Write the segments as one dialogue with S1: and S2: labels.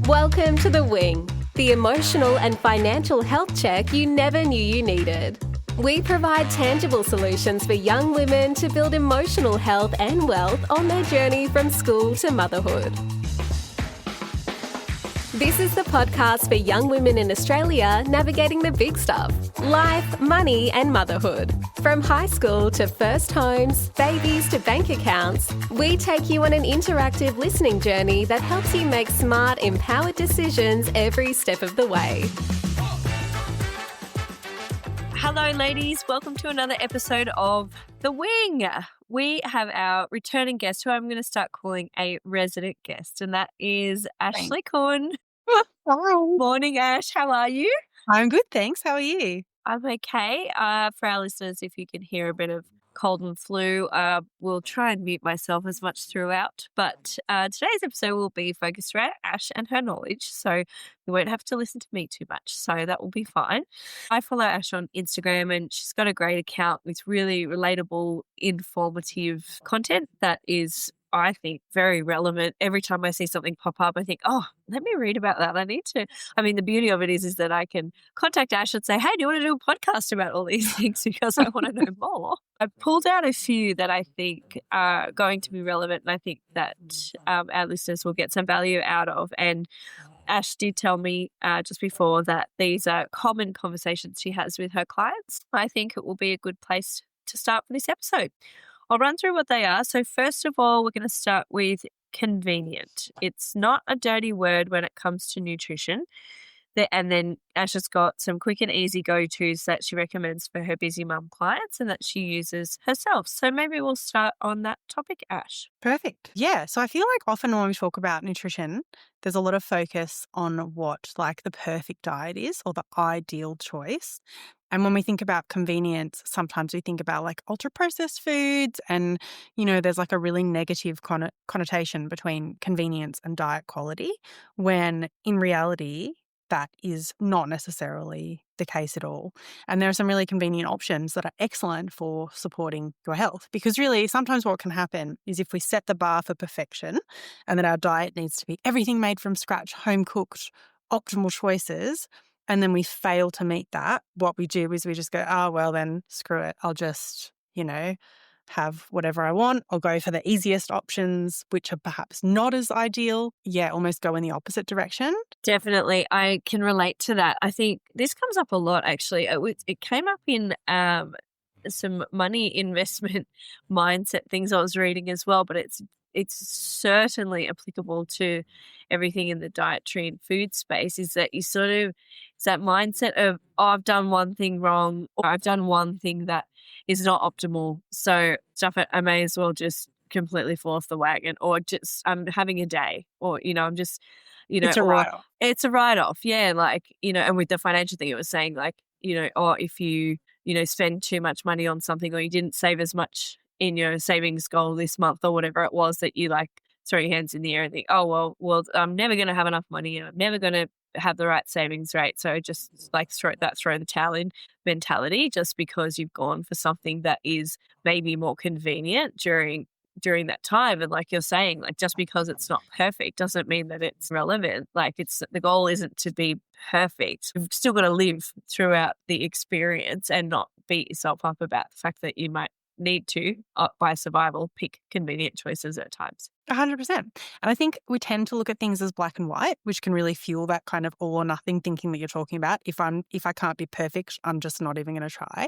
S1: Welcome to The Wing, the emotional and financial health check you never knew you needed. We provide tangible solutions for young women to build emotional health and wealth on their journey from school to motherhood. This is the podcast for young women in Australia navigating the big stuff: life, money, and motherhood. From high school to first homes, babies to bank accounts, we take you on an interactive listening journey that helps you make smart, empowered decisions every step of the way.
S2: Hello, ladies. Welcome to another episode of The Wing. We have our returning guest, who I'm going to start calling a resident guest, and that is Ashleigh Kuhn.
S3: Hello.
S2: Morning, Ash. How are you?
S3: I'm good, thanks. How are you?
S2: I'm okay. For our listeners, if you can hear a bit of cold and flu, we'll try and mute myself as much throughout. But today's episode will be focused around Ash and her knowledge, so you won't have to listen to me too much. So that will be fine. I follow Ash on Instagram, and she's got a great account with really relatable, informative content that is, I think, very relevant. Every time I see something pop up, I think, oh, let me read about that. I need to. I mean, the beauty of it is that I can contact Ash and say, hey, do you want to do a podcast about all these things? Because I want to know more. I've pulled out a few that I think are going to be relevant, and I think that our listeners will get some value out of. And Ash did tell me just before that these are common conversations she has with her clients. I think it will be a good place to start for this episode. I'll run through what they are. So first of all, we're going to start with convenient. It's not a dirty word when it comes to nutrition. And then Ash has got some quick and easy go-tos that she recommends for her busy mum clients and that she uses herself. So maybe we'll start on that topic, Ash.
S3: Perfect. Yeah. So I feel like often when we talk about nutrition, there's a lot of focus on what like the perfect diet is or the ideal choice. And when we think about convenience, sometimes we think about like ultra processed foods and, there's like a really negative connotation between convenience and diet quality, when in reality, that is not necessarily the case at all. And there are some really convenient options that are excellent for supporting your health. Because really, sometimes what can happen is if we set the bar for perfection and that our diet needs to be everything made from scratch, home cooked, optimal choices, and then we fail to meet that, what we do is we just go, oh, well, then screw it. I'll just, have whatever I want. I'll go for the easiest options, which are perhaps not as ideal. Yeah, almost go in the opposite direction.
S2: Definitely. I can relate to that. I think this comes up a lot, actually. It came up in some money investment mindset things I was reading as well, but it's certainly applicable to everything in the dietary and food space, is that it's that mindset of, oh, I've done one thing wrong, or I've done one thing that is not optimal. So I may as well just completely fall off the wagon, or just I'm having a day, or, I'm just,
S3: it's a write-off.
S2: It's a write-off. Yeah. Like, and with the financial thing, it was saying like, or if you, spend too much money on something, or you didn't save as much in your savings goal this month or whatever it was, that you like throw your hands in the air and think, oh, well, I'm never going to have enough money and I'm never going to have the right savings rate. So just like throw the towel in mentality, just because you've gone for something that is maybe more convenient during that time. And like you're saying, like just because it's not perfect doesn't mean that it's relevant. Like the goal isn't to be perfect. You've still got to live throughout the experience and not beat yourself up about the fact that you might need to, by survival, pick convenient choices at times.
S3: 100%. And I think we tend to look at things as black and white, which can really fuel that kind of all or nothing thinking that you're talking about. If I can't be perfect, I'm just not even going to try.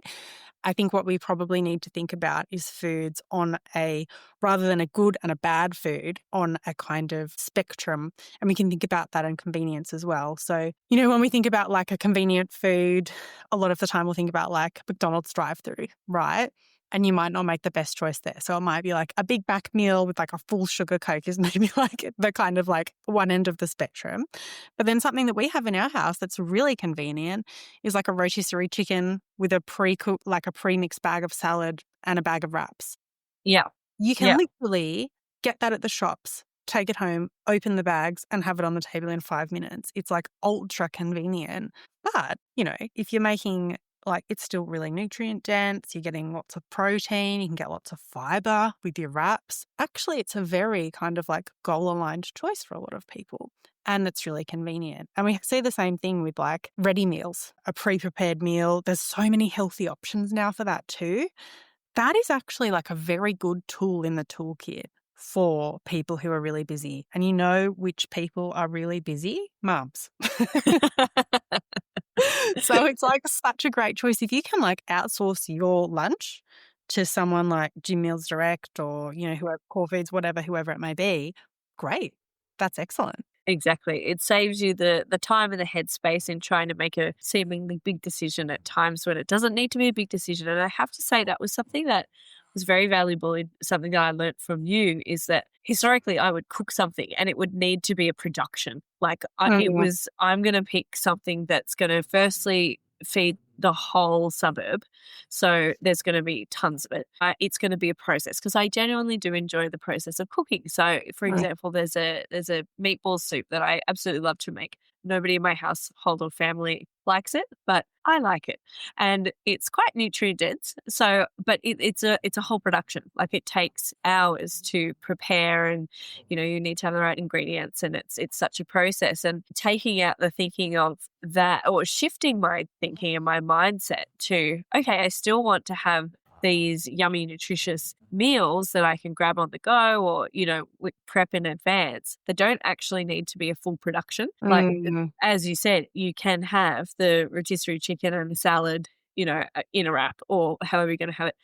S3: I think what we probably need to think about is foods rather than a good and a bad food, on a kind of spectrum. And we can think about that in convenience as well. So, when we think about like a convenient food, a lot of the time we'll think about like McDonald's drive-through, right? And you might not make the best choice there. So it might be like a Big Mac meal with like a full sugar Coke is maybe like the kind of like one end of the spectrum. But then something that we have in our house that's really convenient is like a rotisserie chicken with a pre-cooked, like a pre-mixed bag of salad and a bag of wraps.
S2: Yeah.
S3: You can literally get that at the shops, take it home, open the bags and have it on the table in 5 minutes. It's like ultra convenient. But, if you're making, like, it's still really nutrient dense. You're getting lots of protein. You can get lots of fiber with your wraps. Actually, it's a very kind of like goal aligned choice for a lot of people. and it's really convenient. And we see the same thing with like ready meals, a pre-prepared meal. There's so many healthy options now for that too. That is actually like a very good tool in the toolkit for people who are really busy. And you know which people are really busy? Mums. So it's like such a great choice. If you can like outsource your lunch to someone like Gym Meals Direct or, you know, whoever, Core Foods, whatever, whoever it may be, great. That's excellent.
S2: Exactly. It saves you the time and the headspace in trying to make a seemingly big decision at times when it doesn't need to be a big decision. And I have to say that was something that was very valuable in something that I learnt from you, is that historically I would cook something and it would need to be a production. Like I'm going to pick something that's going to firstly feed the whole suburb. So there's going to be tons of it. It's going to be a process because I genuinely do enjoy the process of cooking. So for example, there's a meatball soup that I absolutely love to make. Nobody in my household or family likes it, but I like it. And it's quite nutrient dense. So, but it's a whole production. Like it takes hours to prepare and, you know, you need to have the right ingredients and it's such a process. And taking out the thinking of that, or shifting my thinking and my mindset to, okay, I still want to have these yummy, nutritious meals that I can grab on the go or, you know, prep in advance that don't actually need to be a full production. Like, as you said, you can have the rotisserie chicken and a salad, you know, in a wrap or however you're going to have it.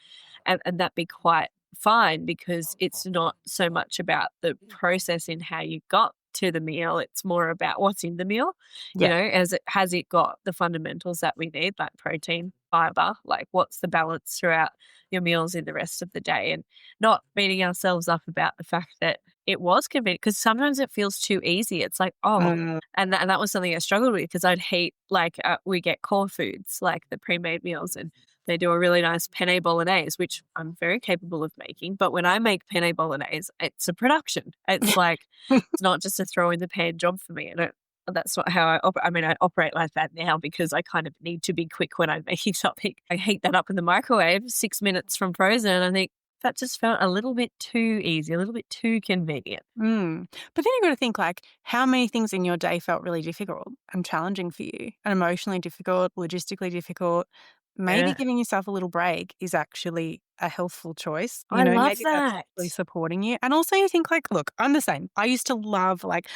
S2: And that be quite fine because it's not so much about the process in how you got to the meal. It's more about what's in the meal, you know, has it got the fundamentals that we need, like protein, fiber, like what's the balance throughout your meals in the rest of the day, and not beating ourselves up about the fact that it was convenient, because sometimes it feels too easy. It's like, and that was something I struggled with because I'd hate, like we get Core Foods, like the pre-made meals, and they do a really nice penne bolognese, which I'm very capable of making. But when I make penne bolognese, it's a production. It's like, it's not just a throw in the pan job for me. And that's not how I operate. I mean, I operate like that now because I kind of need to be quick when I'm making something. I heat that up in the microwave 6 minutes from frozen. I think that just felt a little bit too easy, a little bit too convenient.
S3: But then you've got to think, like, how many things in your day felt really difficult and challenging for you, and emotionally difficult, logistically difficult. Maybe giving yourself a little break is actually a healthful choice. You
S2: I
S3: know,
S2: love
S3: maybe that's
S2: that.
S3: actually supporting you. And also you think like, look, I'm the same. I used to love like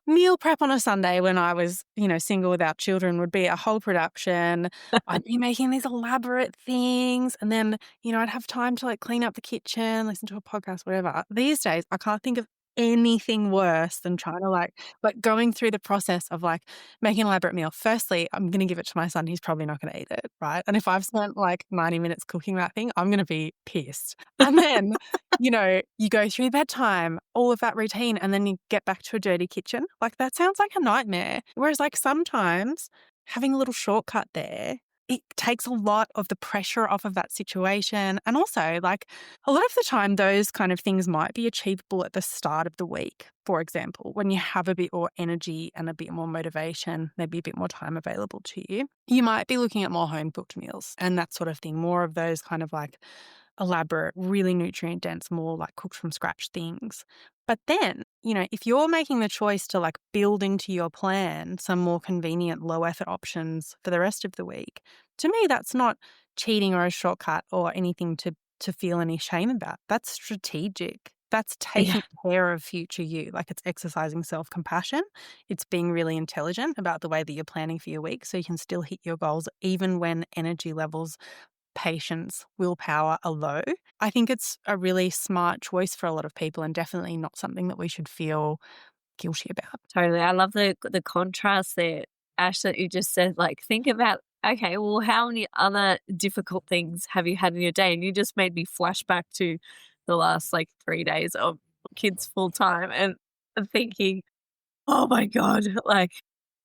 S3: meal prep on a Sunday when I was, you know, single without children would be a whole production. I'd be making these elaborate things and then, you know, I'd have time to like clean up the kitchen, listen to a podcast, whatever. These days, I can't think of anything worse than trying to like going through the process of like making an elaborate meal. Firstly, I'm going to give it to my son. He's probably not going to eat it, right? And if I've spent like 90 minutes cooking that thing, I'm going to be pissed. And then, you know, you go through bedtime, all of that routine, and then you get back to a dirty kitchen. Like that sounds like a nightmare. Whereas like sometimes having a little shortcut there, it takes a lot of the pressure off of that situation. And also, like, a lot of the time, those kind of things might be achievable at the start of the week, for example, when you have a bit more energy and a bit more motivation, maybe a bit more time available to you. You might be looking at more home-cooked meals and that sort of thing, more of those kind of like elaborate, really nutrient dense, more like cooked from scratch things. But then, you know, if you're making the choice to like build into your plan some more convenient, low effort options for the rest of the week, to me, that's not cheating or a shortcut or anything to feel any shame about. That's strategic. That's taking care of future you. Like it's exercising self-compassion. It's being really intelligent about the way that you're planning for your week so you can still hit your goals even when energy levels, patience, willpower are low. I think it's a really smart choice for a lot of people and definitely not something that we should feel guilty about.
S2: Totally. I love the contrast there, Ash, that you just said. Like, think about, okay, well, how many other difficult things have you had in your day? And you just made me flash back to the last like 3 days of kids full time and thinking, oh my God, like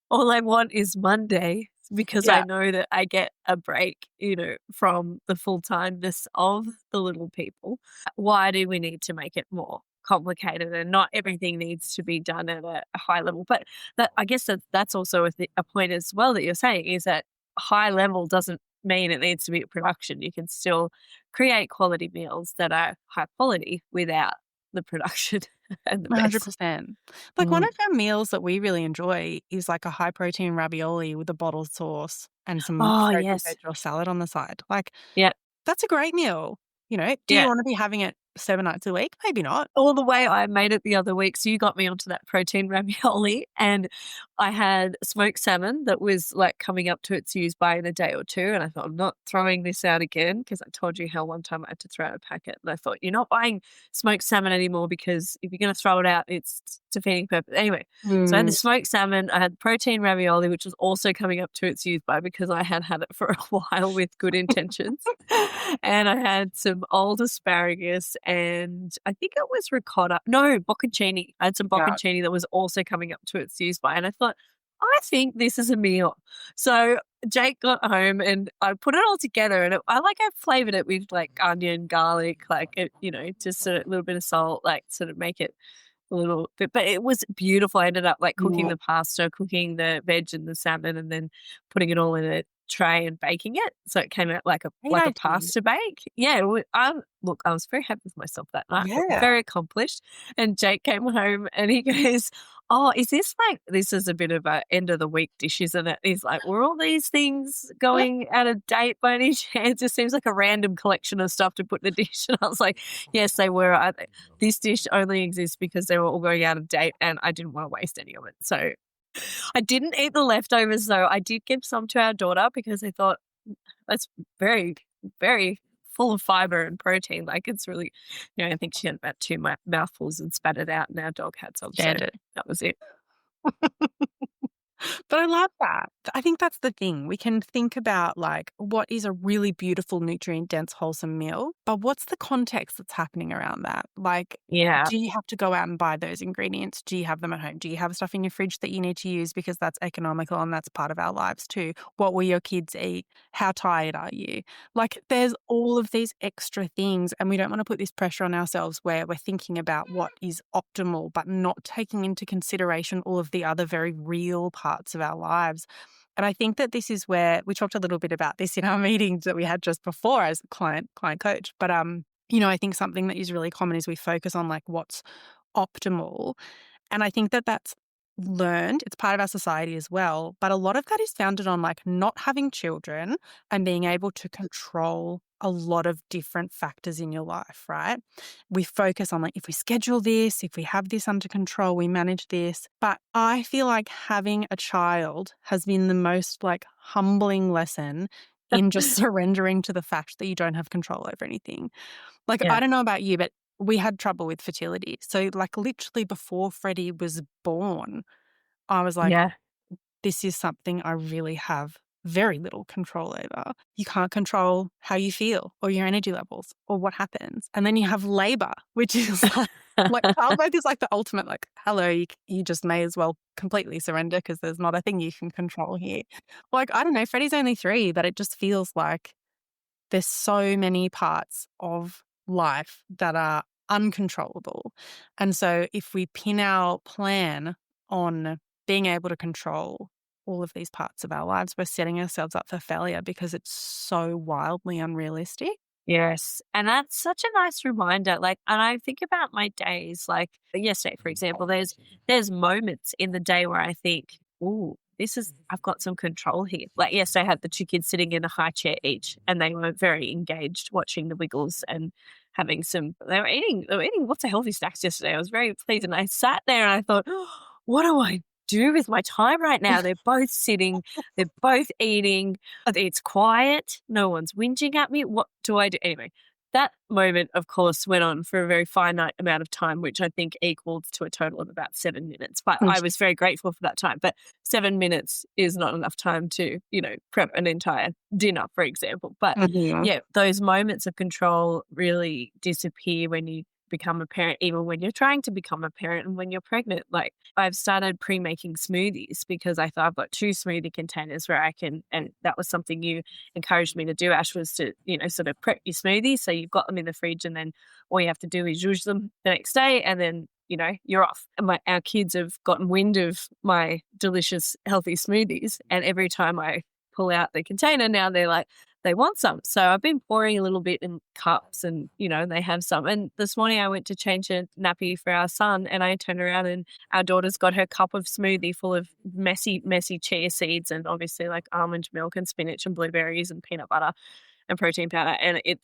S2: all I want is Monday because I know that I get a break, you know, from the full-timeness of the little people. Why do we need to make it more complicated, and not everything needs to be done at a high level? But that, I guess that's also a point as well that you're saying, is that high level doesn't mean it needs to be a production. You can still create quality meals that are high quality without the production and the best.
S3: 100%. Like one
S2: Mm.
S3: of our meals that we really enjoy is like a high protein ravioli with a bottled sauce and some
S2: Oh,
S3: frozen
S2: yes.
S3: veg or salad on the side. Like
S2: Yeah.
S3: that's a great meal. Do you
S2: Yeah.
S3: want to be having it 7 nights a week? Maybe not.
S2: All the way I made it the other week. So you got me onto that protein ravioli, and I had smoked salmon that was like coming up to its use by in a day or two. And I thought, I'm not throwing this out again, because I told you how one time I had to throw out a packet. And I thought, you're not buying smoked salmon anymore, because if you're going to throw it out, it's defeating purpose. Anyway, so I had the smoked salmon, I had protein ravioli, which was also coming up to its use by, because I had had it for a while with good intentions. And I had some old asparagus, and I think it was ricotta. No, bocconcini. I had some
S3: Yeah.
S2: bocconcini that was also coming up to its use by. And I thought, I think this is a meal. So Jake got home and I put it all together, and I flavored it with like onion, garlic, just sort of a little bit of salt, like sort of make it a little bit, but it was beautiful. I ended up like cooking the pasta, cooking the veg and the salmon, and then putting it all in a tray and baking it. So it came out like a
S3: Great idea.
S2: pasta bake. Yeah. Look, I was very happy with myself that night.
S3: Yeah.
S2: Very accomplished. And Jake came home and he goes, oh, is this this is a bit of a end of the week dish, isn't it? He's like, were all these things going out of date by any chance? It just seems like a random collection of stuff to put in a dish. And I was like, yes, they were. This dish only exists because they were all going out of date, and I didn't want to waste any of it. So I didn't eat the leftovers, though. I did give some to our daughter, because I thought that's very, very full of fiber and protein. Like it's really, I think she had about 2 mouthfuls and spat it out, and our dog had some.
S3: Standard.
S2: So that was it.
S3: But I love that. I think that's the thing. We can think about like what is a really beautiful, nutrient dense, wholesome meal, but what's the context that's happening around that? Like,
S2: Yeah.
S3: do you have to go out and buy those ingredients? Do you have them at home? Do you have stuff in your fridge that you need to use because that's economical and that's part of our lives too? What will your kids eat? How tired are you? Like, there's all of these extra things, and we don't want to put this pressure on ourselves where we're thinking about what is optimal, but not taking into consideration all of the other very real parts of our lives. And I think that this is where we talked a little bit about this in our meetings that we had just before as client coach. But I think something that is really common is we focus on like what's optimal. And I think that that's learned. It's part of our society as well. But a lot of that is founded on like not having children and being able to control a lot of different factors in your life, right? We focus on like, if we schedule this, if we have this under control, we manage this. But I feel like having a child has been the most like humbling lesson in just surrendering to the fact that you don't have control over anything. Like,
S2: Yeah.
S3: I don't know about you, but we had trouble with fertility. So like literally before Freddie was born, I was like,
S2: Yeah.
S3: this is something I really have very little control over. You can't control how you feel or your energy levels or what happens. And then you have labor, which is like childbirth is like the ultimate, like, hello, you just may as well completely surrender because there's not a thing you can control here. Like, I don't know, Freddie's only 3, but it just feels like there's so many parts of life that are uncontrollable. And so if we pin our plan on being able to control all of these parts of our lives, we're setting ourselves up for failure because it's so wildly unrealistic.
S2: Yes. And that's such a nice reminder. Like, and I think about my days, like yesterday, for example, there's moments in the day where I think, ooh, I've got some control here. Like yesterday I had the 2 kids sitting in a high chair each, and they were very engaged watching the Wiggles and having they were eating lots of healthy snacks yesterday. I was very pleased, and I sat there and I thought, oh, what do I do with my time right now? They're both sitting, they're both eating, it's quiet, no one's whinging at me. What do I do? Anyway, that moment, of course, went on for a very finite amount of time, which I think equals to a total of about 7 minutes. But I was very grateful for that time. But 7 minutes is not enough time to, prep an entire dinner, for example. But yeah, those moments of control really disappear when you become a parent, even when you're trying to become a parent and when you're pregnant. Like, I've started pre-making smoothies because I thought I've got 2 smoothie containers where I can, and that was something you encouraged me to do, Ash, was to, sort of prep your smoothies. So you've got them in the fridge, and then all you have to do is use them the next day, and then, you're off. And our kids have gotten wind of my delicious, healthy smoothies. And every time I pull out the container now, they're like, they want some. So I've been pouring a little bit in cups and, they have some. And this morning I went to change a nappy for our son and I turned around and our daughter's got her cup of smoothie full of messy chia seeds and obviously like almond milk and spinach and blueberries and peanut butter and protein powder. And it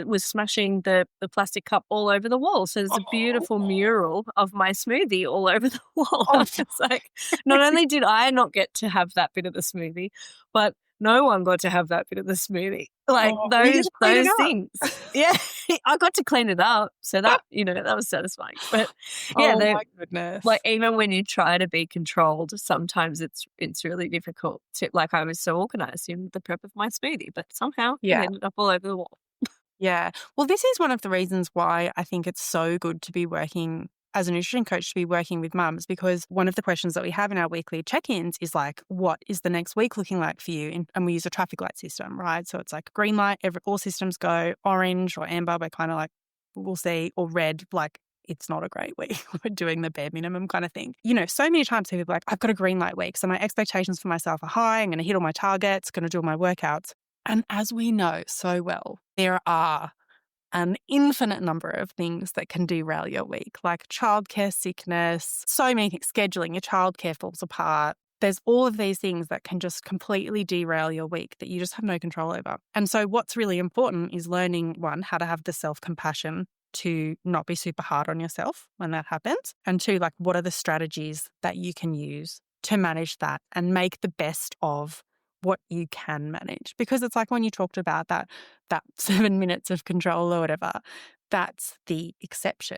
S2: was smashing the plastic cup all over the wall. So there's a beautiful mural of my smoothie all over the wall.
S3: Oh.
S2: It's like, not only did I not get to have that bit of the smoothie, but no one got to have that bit of the smoothie. Like
S3: You just clean it
S2: those
S3: up.
S2: things. Yeah. I got to clean it up. So that, that was satisfying. But yeah,
S3: Oh my goodness.
S2: like even when you try to be controlled, sometimes it's really difficult to, like I was so organized in the prep of my smoothie, but somehow it ended up all over the wall.
S3: Yeah. Well, this is one of the reasons why I think it's so good to be working as a nutrition coach, to be working with mums, because one of the questions that we have in our weekly check-ins is like, what is the next week looking like for you? And we use a traffic light system, right? So it's like green light, all systems go, orange or amber, we're kind of like, we'll see, or red, like it's not a great week. We're doing the bare minimum kind of thing. So many times people are like, I've got a green light week. So my expectations for myself are high. I'm going to hit all my targets, going to do all my workouts. And as we know so well, there are an infinite number of things that can derail your week, like childcare sickness, so many things, scheduling, your childcare falls apart. There's all of these things that can just completely derail your week that you just have no control over. And so what's really important is learning, one, how to have the self-compassion to not be super hard on yourself when that happens. And two, like what are the strategies that you can use to manage that and make the best of what you can manage. Because it's like when you talked about that 7 minutes of control or whatever, that's the exception,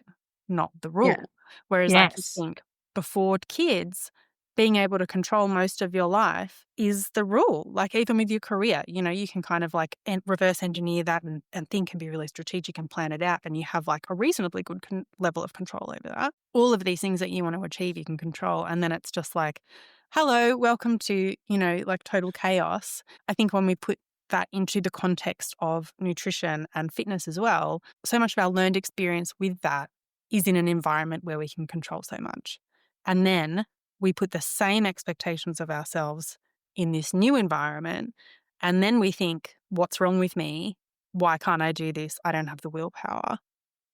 S3: not the rule.
S2: Yeah.
S3: Whereas like you think before kids, being able to control most of your life is the rule. Like even with your career, you can kind of like reverse engineer that and think and be really strategic and plan it out. And you have like a reasonably good level of control over that. All of these things that you want to achieve, you can control. And then it's just like, hello, welcome to, like total chaos. I think when we put that into the context of nutrition and fitness as well, so much of our learned experience with that is in an environment where we can control so much. And then we put the same expectations of ourselves in this new environment. And then we think, what's wrong with me? Why can't I do this? I don't have the willpower.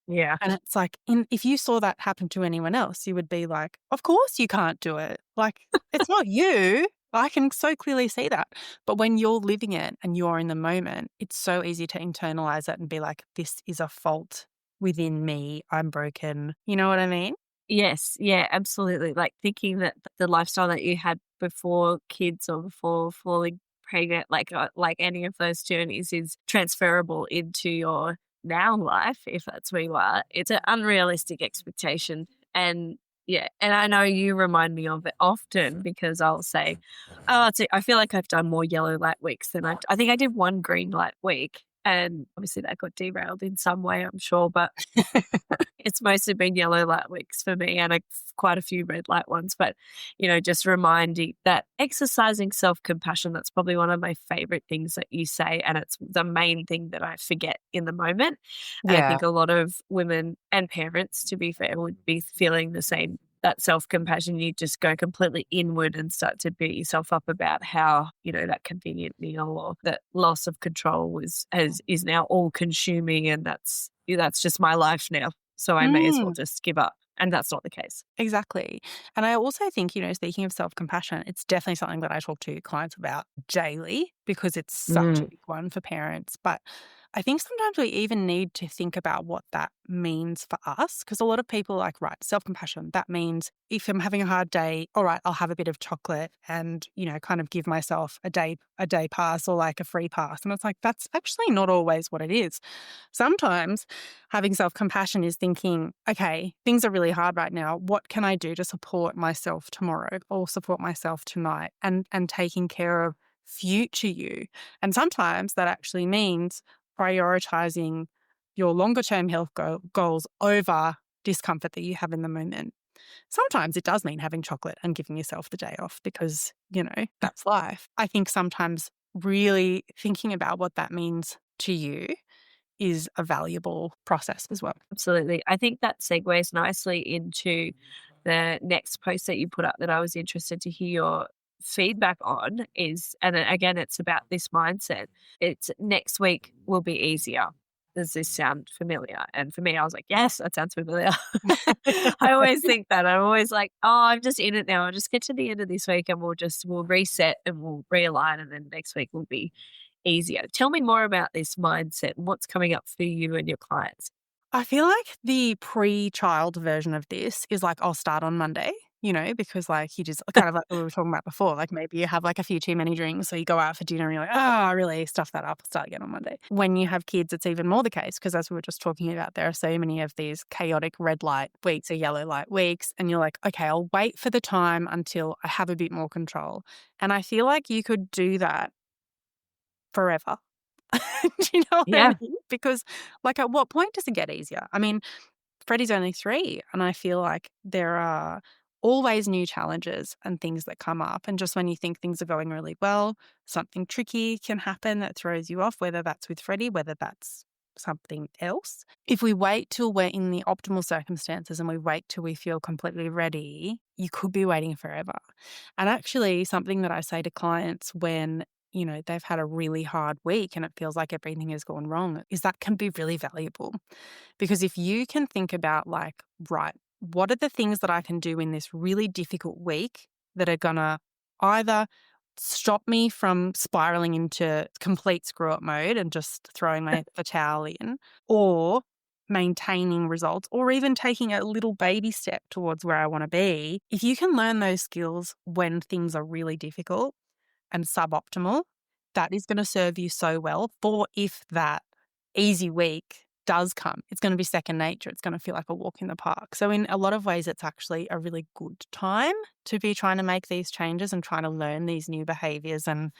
S2: Yeah.
S3: And it's like, if you saw that happen to anyone else, you would be like, of course you can't do it. Like, it's not you. I can so clearly see that. But when you're living it and you're in the moment, it's so easy to internalize it and be like, this is a fault within me. I'm broken. You know what I mean?
S2: Yes. Yeah, absolutely. Like thinking that the lifestyle that you had before kids or before falling pregnant, like any of those journeys is transferable into your now life, if that's where you are. It's an unrealistic expectation. And yeah, and I know you remind me of it often because I'll say, I feel like I've done more yellow light weeks than I think I did one green light week. And obviously that got derailed in some way, I'm sure, but it's mostly been yellow light weeks for me and quite a few red light ones. But, just reminding that exercising self-compassion, that's probably one of my favorite things that you say. And it's the main thing that I forget in the moment. And I think a lot of women and parents, to be fair, would be feeling the same. That self-compassion, you just go completely inward and start to beat yourself up about how, that convenient meal or that loss of control is now all consuming and that's just my life now. So I may as well just give up. And that's not the case.
S3: Exactly. And I also think, speaking of self-compassion, it's definitely something that I talk to clients about daily because it's such a big one for parents. But I think sometimes we even need to think about what that means for us because a lot of people are like, right, self-compassion, that means if I'm having a hard day, all right, I'll have a bit of chocolate and, kind of give myself a day pass or like a free pass. And it's like, that's actually not always what it is. Sometimes having self-compassion is thinking, okay, things are really hard right now. What can I do to support myself tomorrow or support myself tonight and taking care of future you? And sometimes that actually means prioritizing your longer term health goals over discomfort that you have in the moment. Sometimes it does mean having chocolate and giving yourself the day off because, that's life. I think sometimes really thinking about what that means to you is a valuable process as well.
S2: Absolutely. I think that segues nicely into the next post that you put up that I was interested to hear your feedback on is, and again, it's about this mindset. It's next week will be easier. Does this sound familiar? And for me, I was like, yes, that sounds familiar. I always think that. I'm always like, oh, I'm just in it now. I'll just get to the end of this week and we'll reset and we'll realign, and then next week will be easier. Tell me more about this mindset and what's coming up for you and your clients.
S3: I feel like the pre-child version of this is like, I'll start on Monday, because like you just kind of like we were talking about before, like maybe you have like a few too many drinks, so you go out for dinner and you're like, oh, I really stuff that up, I'll start again on Monday. When you have kids, it's even more the case because as we were just talking about, there are so many of these chaotic red light weeks or yellow light weeks, and you're like, okay, I'll wait for the time until I have a bit more control. And I feel like you could do that forever. Do you know what I
S2: Yeah.
S3: mean? Because like at what point does it get easier? I mean, Freddie's only 3, and I feel like there are always new challenges and things that come up. And just when you think things are going really well, something tricky can happen that throws you off, whether that's with Freddie, whether that's something else. If we wait till we're in the optimal circumstances and we wait till we feel completely ready, you could be waiting forever. And actually, something that I say to clients when they've had a really hard week and it feels like everything has gone wrong is that can be really valuable. Because if you can think about like, right, what are the things that I can do in this really difficult week that are going to either stop me from spiraling into complete screw-up mode and just throwing the towel in, or maintaining results, or even taking a little baby step towards where I want to be. If you can learn those skills when things are really difficult and suboptimal, that is going to serve you so well for if that easy week does come. It's going to be second nature. It's going to feel like a walk in the park. So in a lot of ways, it's actually a really good time to be trying to make these changes and trying to learn these new behaviors and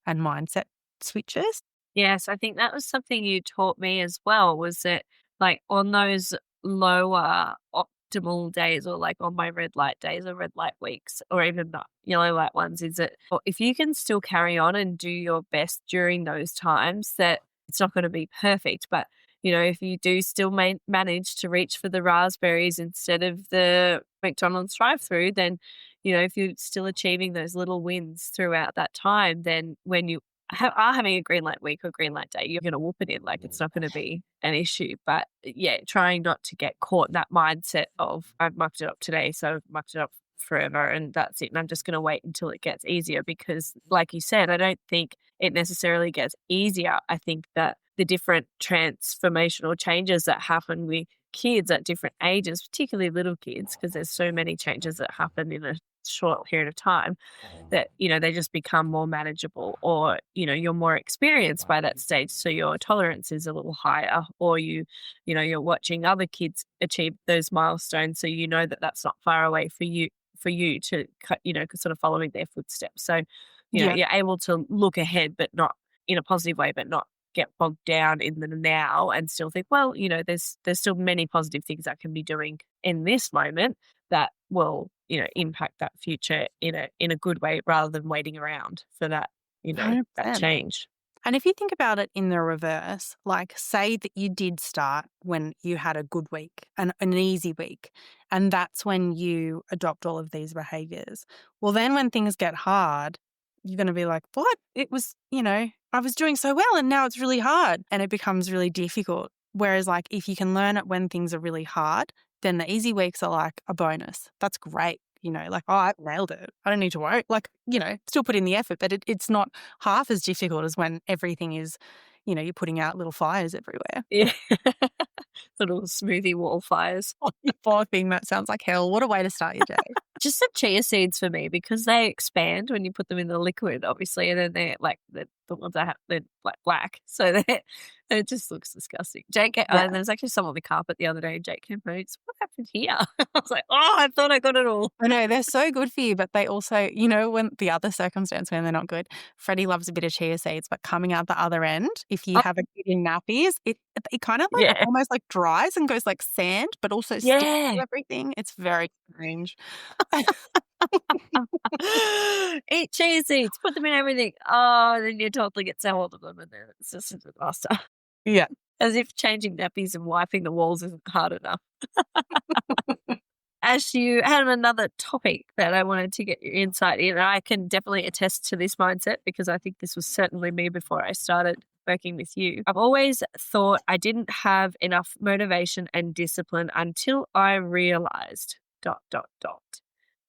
S3: mindset switches.
S2: Yes, I think that was something you taught me as well, was that like on those lower optimal days, or like on my red light days or red light weeks, or even the yellow light ones, is that if you can still carry on and do your best during those times, that it's not going to be perfect, but if you do still manage to reach for the raspberries instead of the McDonald's drive-through, then, if you're still achieving those little wins throughout that time, then when you are having a green light week or green light day, you're going to whoop it in. Like it's not going to be an issue. But yeah, trying not to get caught in that mindset of I've mucked it up today, so I've mucked it up forever and that's it. And I'm just going to wait until it gets easier because like you said, I don't think it necessarily gets easier. I think that the different transformational changes that happen with kids at different ages, particularly little kids, because there's so many changes that happen in a short period of time, that they just become more manageable, or you're more experienced by that stage, so your tolerance is a little higher, or you're watching other kids achieve those milestones, so that that's not far away for you to sort of following their footsteps. So you're able to look ahead, but not in a positive way, but not get bogged down in the now, and still think, well, there's still many positive things I can be doing in this moment that will impact that future in a good way, rather than waiting around for that that
S3: 100%.
S2: change.
S3: And if you think about it in the reverse, like say that you did start when you had a good week and an easy week, and that's when you adopt all of these behaviors. Well, then when things get hard, you're going to be like, what? It was, I was doing so well and now it's really hard, and it becomes really difficult. Whereas like if you can learn it when things are really hard, then the easy weeks are like a bonus. That's great. Like, oh, I nailed it. I don't need to worry. Like, still put in the effort, but it's not half as difficult as when everything is, you're putting out little fires everywhere.
S2: Yeah. Little smoothie wall fires.
S3: Oh, you poor thing. That sounds like hell. What a way to start your day.
S2: Just the chia seeds for me, because they expand when you put them in the liquid, obviously, and then they're like the ones I have, they're like black, so it just looks disgusting. Jake, there was actually some on the carpet the other day. Jake came home, what happened here? I was like, oh, I thought I got it all.
S3: I know, they're so good for you, but they also, when the other circumstance when they're not good, Freddie loves a bit of chia seeds, but coming out the other end, if you have a kid in nappies, it kind of like almost like dries and goes like sand, but also sticks to everything. It's very strange.
S2: Eat chia seeds, put them in everything. Oh, then your toddler gets a hold of them, and then it's just a disaster.
S3: Yeah.
S2: As if changing nappies and wiping the walls isn't hard enough. Ash, you had another topic that I wanted to get your insight in. I can definitely attest to this mindset because I think this was certainly me before I started working with you. I've always thought I didn't have enough motivation and discipline until I realized ...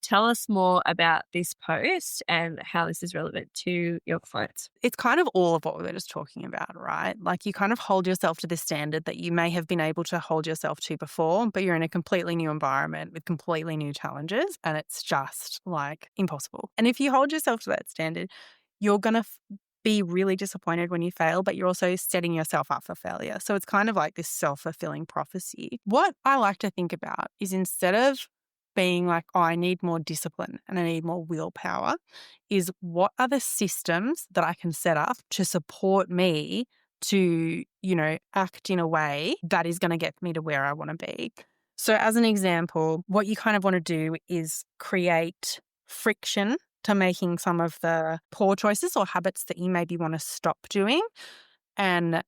S2: Tell us more about this post and how this is relevant to your clients.
S3: It's kind of all of what we were just talking about, right? Like you kind of hold yourself to this standard that you may have been able to hold yourself to before, but you're in a completely new environment with completely new challenges and it's just like impossible. And if you hold yourself to that standard, you're going to be really disappointed when you fail, but you're also setting yourself up for failure. So it's kind of like this self-fulfilling prophecy. What I like to think about is instead of being like, oh, I need more discipline and I need more willpower, is what are the systems that I can set up to support me to, act in a way that is going to get me to where I want to be. So as an example, what you kind of want to do is create friction to making some of the poor choices or habits that you maybe want to stop doing and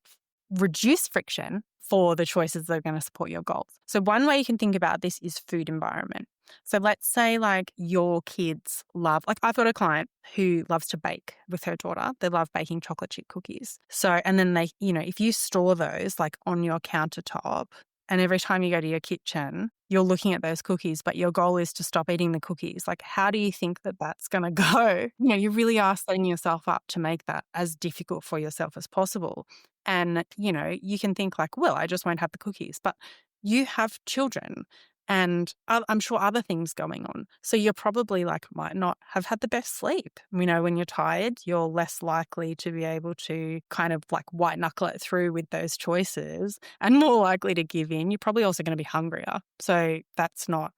S3: reduce friction for the choices that are going to support your goals. So one way you can think about this is food environment. So let's say like your kids love, like I've got a client who loves to bake with her daughter. They love baking chocolate chip cookies. So, and then they, if you store those like on your countertop and every time you go to your kitchen, you're looking at those cookies, but your goal is to stop eating the cookies. Like, how do you think that that's going to go? You really are setting yourself up to make that as difficult for yourself as possible. And, you can think like, well, I just won't have the cookies, but you have children and I'm sure other things going on. So you're probably like, might not have had the best sleep. When you're tired, you're less likely to be able to kind of like white knuckle it through with those choices and more likely to give in. You're probably also going to be hungrier. So that's not,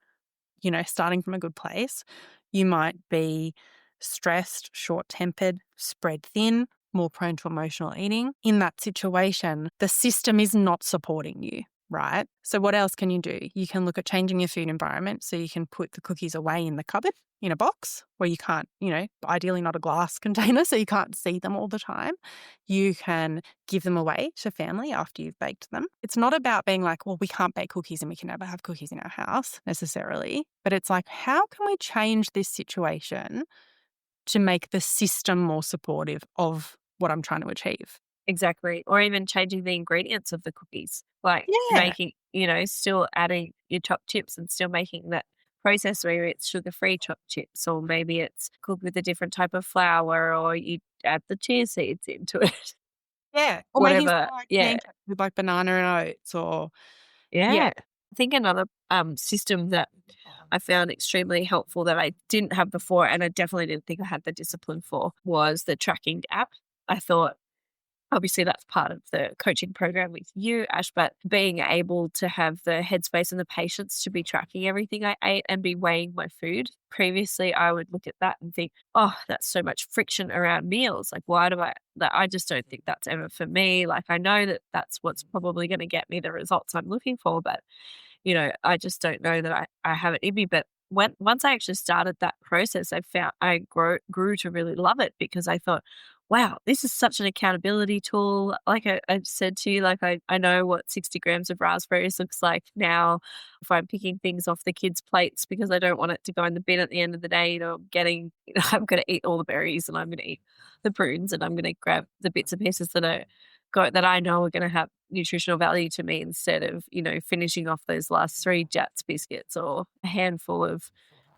S3: starting from a good place. You might be stressed, short-tempered, spread thin, more prone to emotional eating. In that situation, the system is not supporting you, right? So what else can you do? You can look at changing your food environment so you can put the cookies away in the cupboard in a box where you can't, ideally not a glass container so you can't see them all the time. You can give them away to family after you've baked them. It's not about being like, well, we can't bake cookies and we can never have cookies in our house necessarily, but it's like, how can we change this situation to make the system more supportive of what I'm trying to achieve?
S2: Exactly. Or even changing the ingredients of the cookies, like
S3: Yeah.
S2: making, still adding your chopped chips and still making that process where it's sugar-free chopped chips, or maybe it's cooked with a different type of flour, or you add the chia seeds into it.
S3: Yeah. Or making
S2: Whatever.
S3: some like
S2: Yeah.
S3: pancakes with like banana and oats or
S2: Yeah. I think another system that I found extremely helpful that I didn't have before, and I definitely didn't think I had the discipline for, was the tracking app. I thought, obviously, that's part of the coaching program with you, Ash, but being able to have the headspace and the patience to be tracking everything I ate and be weighing my food. Previously, I would look at that and think, oh, that's so much friction around meals. Like, why do I just don't think that's ever for me. Like, I know that that's what's probably going to get me the results I'm looking for, but, I just don't know that I have it in me. But once I actually started that process, I grew to really love it because I thought, wow, this is such an accountability tool. Like I said to you, like I know what 60 grams of raspberries looks like now if I'm picking things off the kids' plates because I don't want it to go in the bin at the end of the day. I'm going to eat all the berries and I'm going to eat the prunes and I'm going to grab the bits and pieces that I know are going to have nutritional value to me instead of, finishing off those last 3 Jats biscuits or a handful of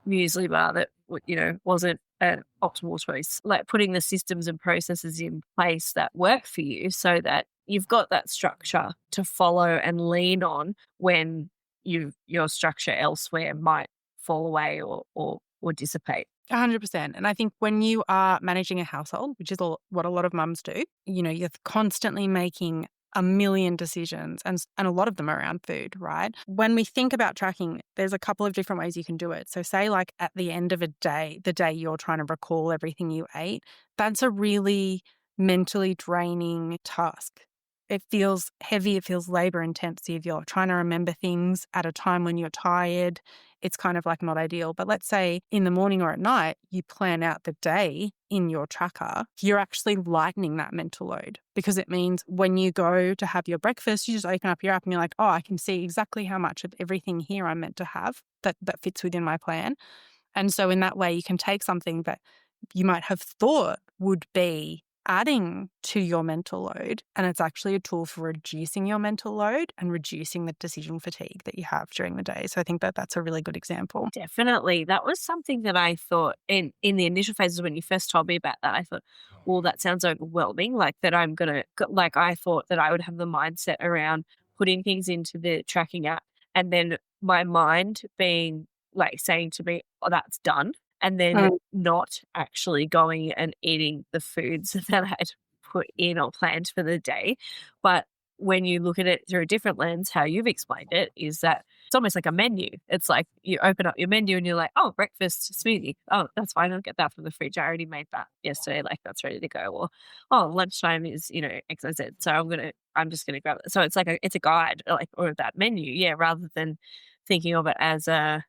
S2: muesli bar that, wasn't an optimal choice. Like putting the systems and processes in place that work for you so that you've got that structure to follow and lean on when your structure elsewhere might fall away or dissipate.
S3: 100%. And I think when you are managing a household, which is what a lot of mums do, you're constantly making a million decisions and a lot of them are around food, right? When we think about tracking, there's a couple of different ways you can do it. So say like at the end of a day, the day you're trying to recall everything you ate, that's a really mentally draining task. It feels heavy. It feels labor intensive. You're trying to remember things at a time when you're tired. it's kind of like not ideal. But let's say in the morning or at night, you plan out the day in your tracker, you're actually lightening that mental load, because it means when you go to have your breakfast, you just open up your app and you're like, oh, I can see exactly how much of everything here I'm meant to have that fits within my plan. And so in that way, you can take something that you might have thought would be adding to your mental load, and it's actually a tool for reducing your mental load and reducing the decision fatigue that you have during the day. So I think that that's a really good example.
S2: Definitely. That was something that I thought in the initial phases when you first told me about that, I thought, well, that sounds overwhelming. Like that I'm going to, like I thought that I would have the mindset around putting things into the tracking app and then my mind being like saying to me, oh, that's done. And then not actually going and eating the foods that I'd put in or planned for the day. But when you look at it through a different lens, how you've explained it is that it's almost like a menu. It's like you open up your menu and you're like, oh, breakfast smoothie. Oh, that's fine. I'll get that from the fridge. I already made that yesterday. Like that's ready to go. Or, oh, lunchtime is, XYZ. So I'm just going to grab it. So it's like it's a guide like, or that menu. Yeah. Rather than thinking of it as a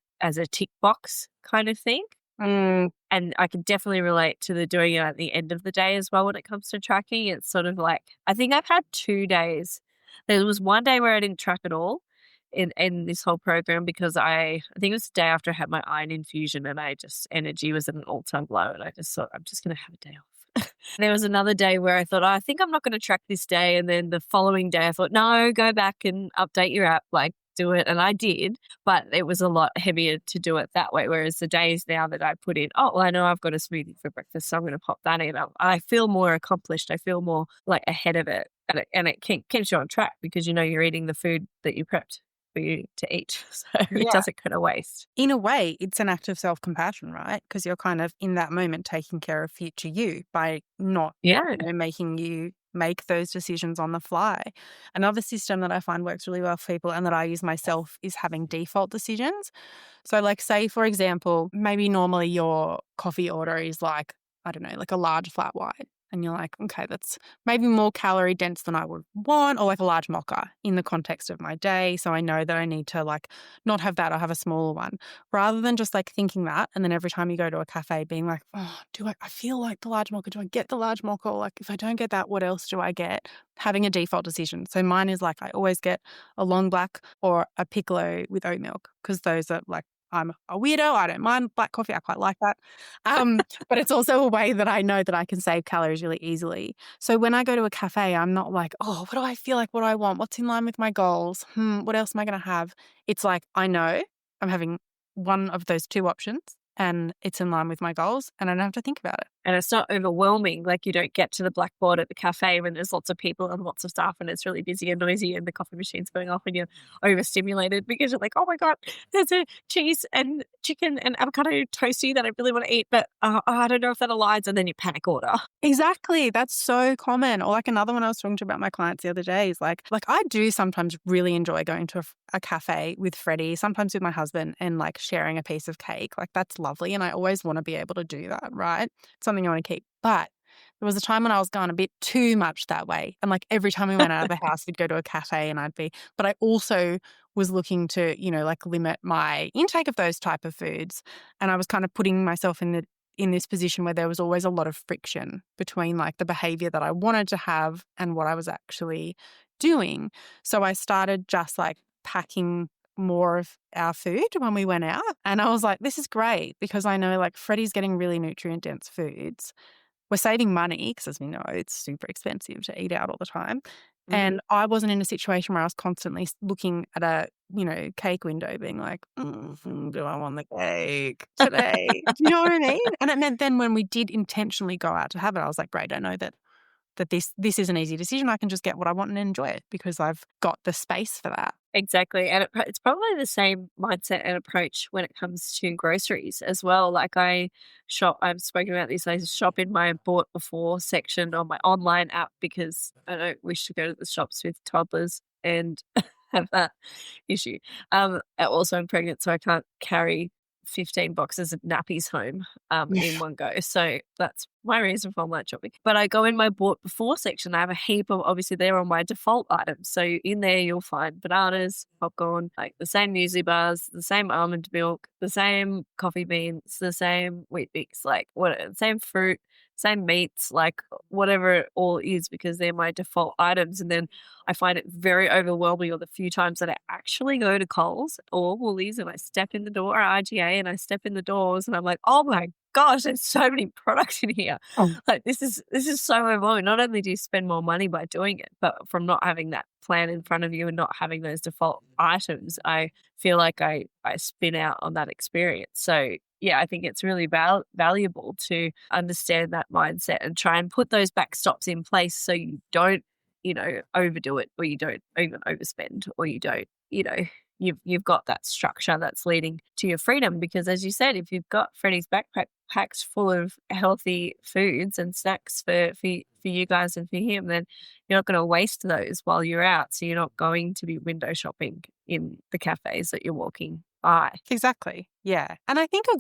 S2: tick box kind of thing. And I can definitely relate to the doing it at the end of the day as well when it comes to tracking. It's sort of like, I think I've had 2 days. There was one day where I didn't track at all in this whole program because I think it was the day after I had my iron infusion and energy was at an all-time low and I just thought, I'm just going to have a day off. There was another day where I thought, I think I'm not going to track this day. And then the following day I thought, no, go back and update your app, like do it. And I did, but it was a lot heavier to do it that way. Whereas the days now that I put in, oh, well, I know I've got a smoothie for breakfast, so I'm going to pop that in. I feel more accomplished. I feel more like ahead of it. And it keeps you on track because you're eating the food that you prepped for you to eat. So it doesn't go to waste.
S3: In a way, it's an act of self-compassion, right? Because you're kind of in that moment taking care of future you by not making you make those decisions on the fly. Another system that I find works really well for people and that I use myself is having default decisions. So like say, for example, maybe normally your coffee order is like, I don't know, like a large flat white. And you're like, okay, that's maybe more calorie dense than I would want, or like a large mocha in the context of my day. So I know that I need to like not have that or have a smaller one, rather than just like thinking that. And then every time you go to a cafe being like, oh, I feel like the large mocha, do I get the large mocha? Or like if I don't get that, what else do I get? Having a default decision. So mine is like, I always get a long black or a piccolo with oat milk because those are like, I'm a weirdo. I don't mind black coffee. I quite like that. But it's also a way that I know that I can save calories really easily. So when I go to a cafe, I'm not like, oh, what do I feel like? What do I want? What's in line with my goals? What else am I going to have? It's like, I know I'm having one of those two options and it's in line with my goals and I don't have to think about it.
S2: And it's not overwhelming. Like you don't get to the blackboard at the cafe when there's lots of people and lots of stuff and it's really busy and noisy and the coffee machine's going off and you're overstimulated because you're like, oh my God, there's a cheese and chicken and avocado toasty that I really want to eat, but I don't know if that aligns, and then you panic order.
S3: Exactly. That's so common. Or like another one I was talking to about my clients the other day is like I do sometimes really enjoy going to a cafe with Freddie, sometimes with my husband, and like sharing a piece of cake. Like that's lovely. And I always want to be able to do that, right? Something I want to keep. But there was a time when I was going a bit too much that way. And like every time we went out of the house, we'd go to a cafe and but I also was looking to, like limit my intake of those type of foods. And I was kind of putting myself in this position where there was always a lot of friction between like the behavior that I wanted to have and what I was actually doing. So I started just like packing more of our food when we went out. And I was like, this is great because I know like Freddie's getting really nutrient dense foods. We're saving money because as we know, it's super expensive to eat out all the time. Mm-hmm. And I wasn't in a situation where I was constantly looking at a, cake window being like, do I want the cake today? Do you know what I mean? And it meant then when we did intentionally go out to have it, I was like, great, I know that this is an easy decision. I can just get what I want and enjoy it because I've got the space for that.
S2: Exactly. And it's probably the same mindset and approach when it comes to groceries as well. Like I've spoken about this, I shop in my bought before section on my online app because I don't wish to go to the shops with toddlers and have that issue. Also I'm pregnant, so I can't carry 15 boxes of nappies home in one go. So that's my reason for online shopping. But I go in my bought before section. I have a heap of, obviously, they're on my default items. So in there, you'll find bananas, popcorn, like the same muesli bars, the same almond milk, the same coffee beans, the same wheat bix, like what, same fruit, same meats, like whatever it all is, because they're my default items. And then I find it very overwhelming on the few times that I actually go to Coles or Woolies and I step in the door, or IGA, and I step in the doors and I'm like, oh my gosh, there's so many products in here.
S3: Oh.
S2: Like this is so overwhelming. Not only do you spend more money by doing it, but from not having that plan in front of you and not having those default items, I feel like I spin out on that experience. So yeah, I think it's really valuable to understand that mindset and try and put those backstops in place so you don't, overdo it, or you don't even overspend, or you don't, you've got that structure that's leading to your freedom. Because as you said, if you've got Freddie's backpack packed full of healthy foods and snacks for you guys and for him, then you're not going to waste those while you're out. So you're not going to be window shopping in the cafes that you're walking by.
S3: Exactly. Yeah. And I think a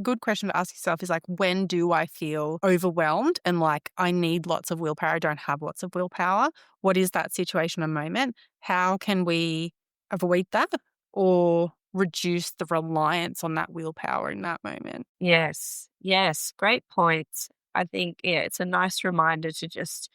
S3: good question to ask yourself is like, when do I feel overwhelmed and like I need lots of willpower? I don't have lots of willpower. What is that situation or moment? How can we avoid that or reduce the reliance on that willpower in that moment?
S2: Yes. Great points. I think, it's a nice reminder to just,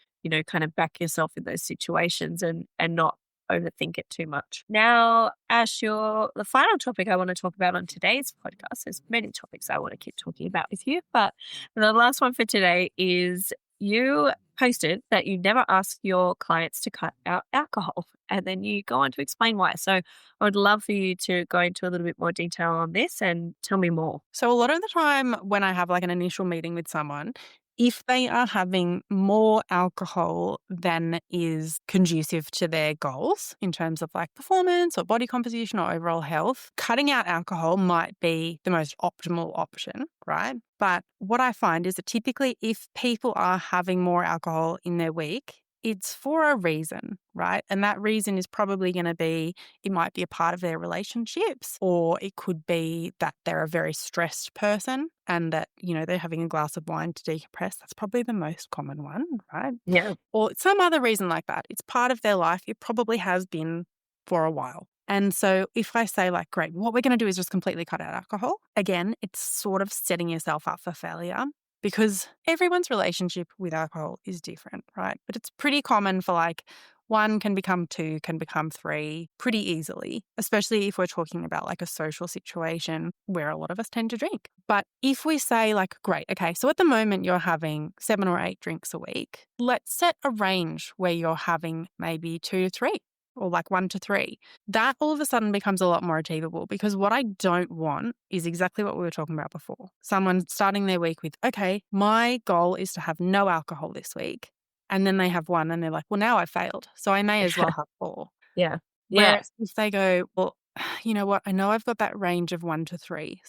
S2: kind of back yourself in those situations and not overthink it too much. Now, Ash, the final topic I want to talk about on today's podcast, there's many topics I want to keep talking about with you, but the last one for today is you posted that you never ask your clients to cut out alcohol, and then you go on to explain why. So I would love for you to go into a little bit more detail on this and tell me more.
S3: So a lot of the time when I have like an initial meeting with someone, if they are having more alcohol than is conducive to their goals in terms of like performance or body composition or overall health, cutting out alcohol might be the most optimal option, right? But what I find is that typically if people are having more alcohol in their week, it's for a reason, right? And that reason is probably going to be, it might be a part of their relationships, or it could be that they're a very stressed person and that, they're having a glass of wine to decompress. That's probably the most common one, right?
S2: Yeah.
S3: Or some other reason like that. It's part of their life. It probably has been for a while. And so if I say like, great, what we're going to do is just completely cut out alcohol, again, it's sort of setting yourself up for failure. Because everyone's relationship with alcohol is different, right? But it's pretty common for like 1 can become 2, can become 3 pretty easily, especially if we're talking about like a social situation where a lot of us tend to drink. But if we say like, great, okay, so at the moment you're having 7 or 8 drinks a week, let's set a range where you're having maybe 2 to 3. Or like 1 to 3, that all of a sudden becomes a lot more achievable, because what I don't want is exactly what we were talking about before. Someone starting their week with, okay, my goal is to have no alcohol this week. And then they have 1 and they're like, well, now I failed, so I may as well have 4.
S2: Yeah.
S3: Whereas if they go, well, you know what, I know I've got that range of 1 to 3.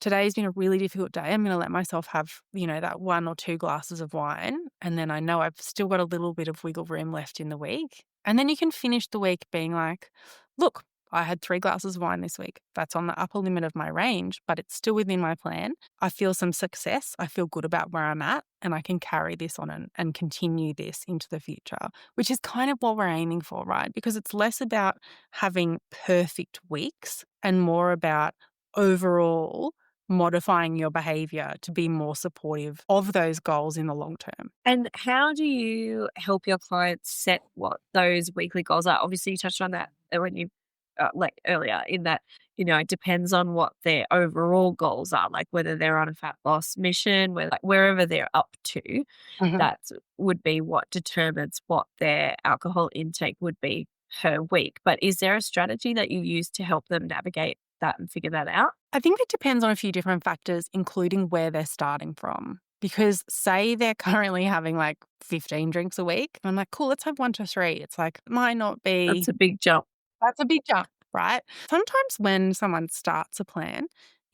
S3: Today's been a really difficult day. I'm going to let myself have, that 1 or 2 glasses of wine. And then I know I've still got a little bit of wiggle room left in the week. And then you can finish the week being like, look, I had 3 glasses of wine this week. That's on the upper limit of my range, but it's still within my plan. I feel some success. I feel good about where I'm at, and I can carry this on and continue this into the future, which is kind of what we're aiming for, right? Because it's less about having perfect weeks and more about overall modifying your behavior to be more supportive of those goals in the long term.
S2: And how do you help your clients set what those weekly goals are? Obviously, you touched on that when you like earlier, in that, it depends on what their overall goals are, like whether they're on a fat loss mission, wherever they're up to, that would be what determines what their alcohol intake would be per week. But is there a strategy that you use to help them navigate that and figure that out?
S3: I think it depends on a few different factors, including where they're starting from. Because say they're currently having like 15 drinks a week, and I'm like, cool, let's have 1 to 3. It's like, it might not be.
S2: That's a big jump.
S3: That's a big jump, right? Sometimes when someone starts a plan,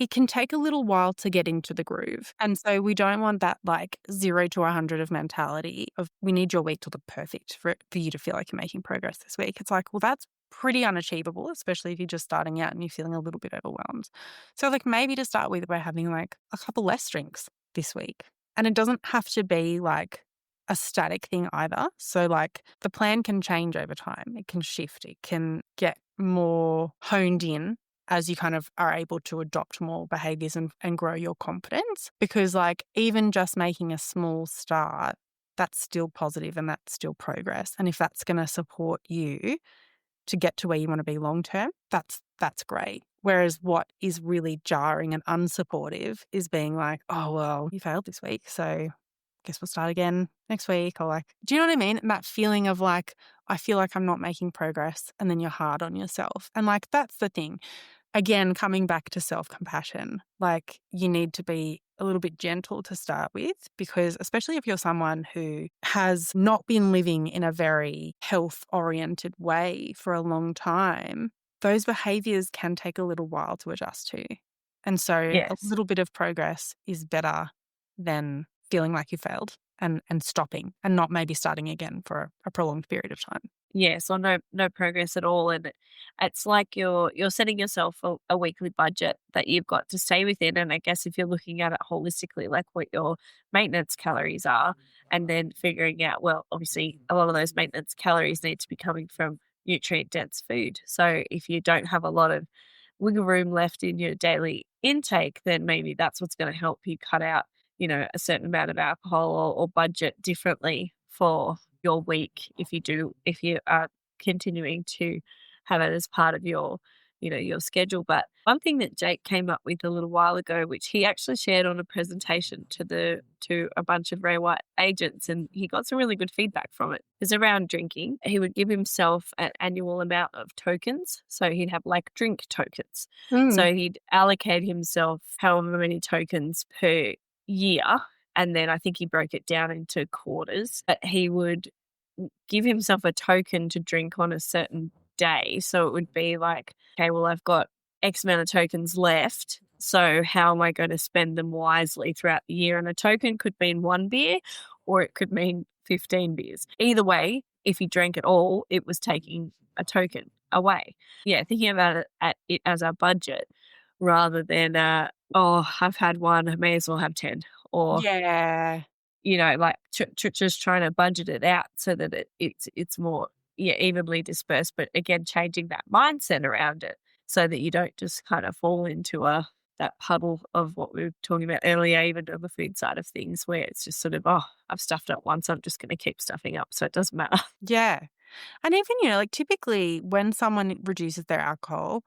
S3: it can take a little while to get into the groove. And so we don't want that like 0 to 100 of mentality of we need your week to look perfect for you to feel like you're making progress this week. It's like, well, that's pretty unachievable, especially if you're just starting out and you're feeling a little bit overwhelmed. So like maybe to start with, we're having like a couple less drinks this week. And it doesn't have to be like a static thing either. So like the plan can change over time. It can shift. It can get more honed in as you kind of are able to adopt more behaviors and grow your confidence. Because like even just making a small start, that's still positive and that's still progress. And if that's going to support you to get to where you want to be long term, that's great. Whereas what is really jarring and unsupportive is being like, oh, well, you failed this week, so guess we'll start again next week. Or like, do you know what I mean? That feeling of like, I feel like I'm not making progress, and then you're hard on yourself. And like, that's the thing. Again, coming back to self-compassion, like you need to be a little bit gentle to start with, because especially if you're someone who has not been living in a very health-oriented way for a long time, those behaviors can take a little while to adjust to. And so a
S2: Yes.
S3: little bit of progress is better than feeling like you failed and stopping and not maybe starting again for a prolonged period of time.
S2: Yes, or no progress at all. And it's like you're setting yourself a weekly budget that you've got to stay within. And I guess if you're looking at it holistically, like what your maintenance calories are, and then figuring out, well, obviously a lot of those maintenance calories need to be coming from nutrient dense food. So if you don't have a lot of wiggle room left in your daily intake, then maybe that's what's going to help you cut out, a certain amount of alcohol, or budget differently for your week if you are continuing to have it as part of your schedule. But one thing that Jake came up with a little while ago, which he actually shared on a presentation to a bunch of Ray White agents, and he got some really good feedback from it, is around drinking. He would give himself an annual amount of tokens. So he'd have like drink tokens. So he'd allocate himself however many tokens per year. And then I think he broke it down into quarters. But he would give himself a token to drink on a certain day. So it would be like, okay, well, I've got X amount of tokens left. So how am I going to spend them wisely throughout the year? And a token could mean 1 beer, or it could mean 15 beers. Either way, if he drank it all, it was taking a token away. Yeah, thinking about it as our budget rather than, I've had one, I may as well have 10. Or,
S3: Yeah.
S2: like just trying to budget it out so that it's more evenly dispersed. But again, changing that mindset around it so that you don't just kind of fall into that puddle of what we were talking about earlier, even on the food side of things, where it's just sort of, I've stuffed up once, I'm just going to keep stuffing up, so it doesn't matter.
S3: Yeah. And even, like typically when someone reduces their alcohol,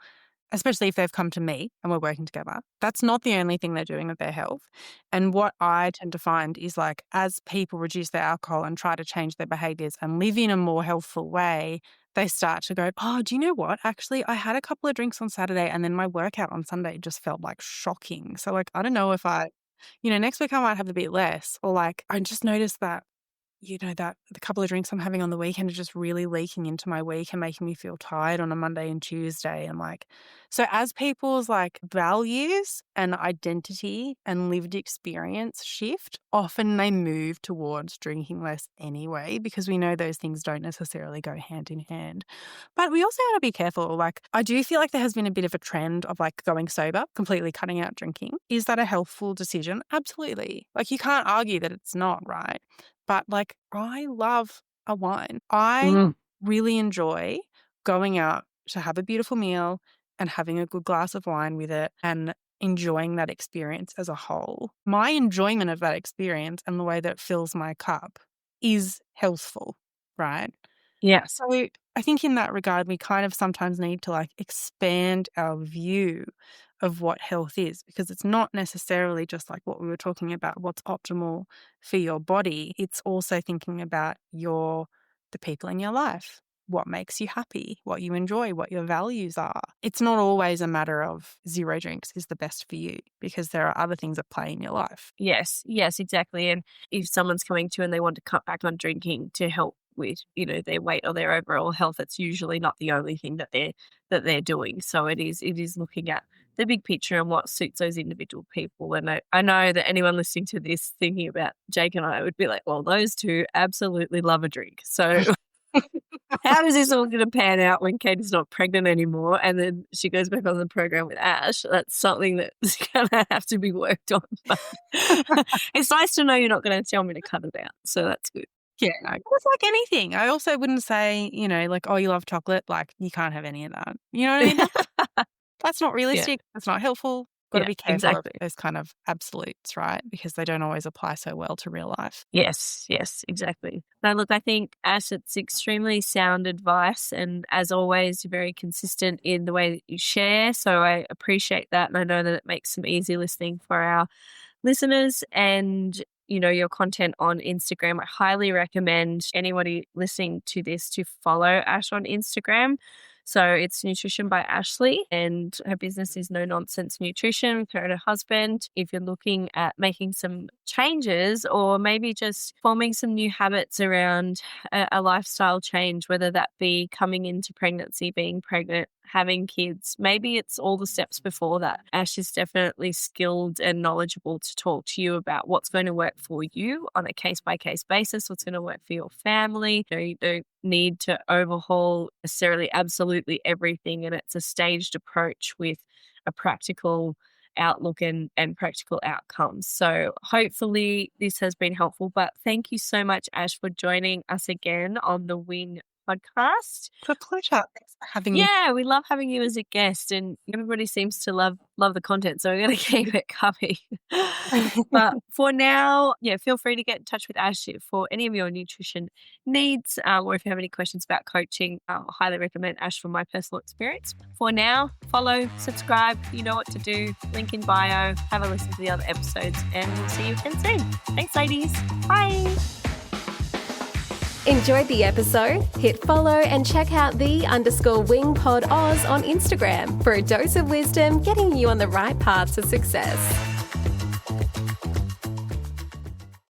S3: especially if they've come to me and we're working together, that's not the only thing they're doing with their health. And what I tend to find is like as people reduce their alcohol and try to change their behaviors and live in a more healthful way, they start to go, oh, do you know what? Actually, I had a couple of drinks on Saturday and then my workout on Sunday just felt like shocking. So like, I don't know if next week I might have a bit less, or like I just noticed that that the couple of drinks I'm having on the weekend are just really leaking into my week and making me feel tired on a Monday and Tuesday. And like, so as people's like values and identity and lived experience shift, often they move towards drinking less anyway, because we know those things don't necessarily go hand in hand. But we also got to be careful. Like, I do feel like there has been a bit of a trend of like going sober, completely cutting out drinking. Is that a healthful decision? Absolutely. Like, you can't argue that it's not, right? But like, I love a wine. I really enjoy going out to have a beautiful meal and having a good glass of wine with it and enjoying that experience as a whole. My enjoyment of that experience and the way that it fills my cup is healthful, right?
S2: Yeah.
S3: So I think in that regard, we kind of sometimes need to like expand our view of what health is, because it's not necessarily just like what we were talking about, what's optimal for your body. It's also thinking about the people in your life, what makes you happy, what you enjoy, what your values are. It's not always a matter of 0 drinks is the best for you, because there are other things at play in your life.
S2: Yes, exactly. And if someone's coming to you and they want to cut back on drinking to help with, their weight or their overall health, it's usually not the only thing that they're doing. So it is looking at the big picture and what suits those individual people. And I know that anyone listening to this thinking about Jake and I would be like, well, those two absolutely love a drink. So how is this all going to pan out when Katey's not pregnant anymore and then she goes back on the program with Ash? That's something that's going to have to be worked on. But it's nice to know you're not going to tell me to cut it out. So that's good.
S3: Yeah, no, it's like anything. I also wouldn't say, like, oh, you love chocolate, like you can't have any of that. You know what I mean? That's not realistic. That's not helpful. Got to be careful of those kind of absolutes, right? Because they don't always apply so well to real life.
S2: Yes, exactly. Now, look, I think, Ash, it's extremely sound advice and, as always, you're very consistent in the way that you share. So I appreciate that, and I know that it makes some easy listening for our listeners. And your content on Instagram, I highly recommend anybody listening to this to follow Ash on Instagram. So it's Nutrition by Ashleigh, and her business is No Nonsense Nutrition with her and her husband. If you're looking at making some changes or maybe just forming some new habits around a lifestyle change, whether that be coming into pregnancy, being pregnant, having kids, maybe it's all the steps before that. Ash is definitely skilled and knowledgeable to talk to you about what's going to work for you on a case-by-case basis, what's going to work for your family. You don't need to overhaul necessarily absolutely everything, and it's a staged approach with a practical outlook and practical outcomes. So hopefully this has been helpful, but thank you so much, Ash, for joining us again on the Wing podcast.
S3: It's a pleasure. Thanks for having me.
S2: Yeah, we love having you as a guest, and everybody seems to love the content, so we're going to keep it coming. But for now, feel free to get in touch with Ash for any of your nutrition needs, or if you have any questions about coaching. I highly recommend Ash from my personal experience. For now, follow, subscribe, you know what to do, link in bio, have a listen to the other episodes, and we'll see you again soon. Thanks, ladies. Bye.
S1: Enjoyed the episode? Hit follow and check out _wingpod Oz on Instagram for a dose of wisdom getting you on the right path to success.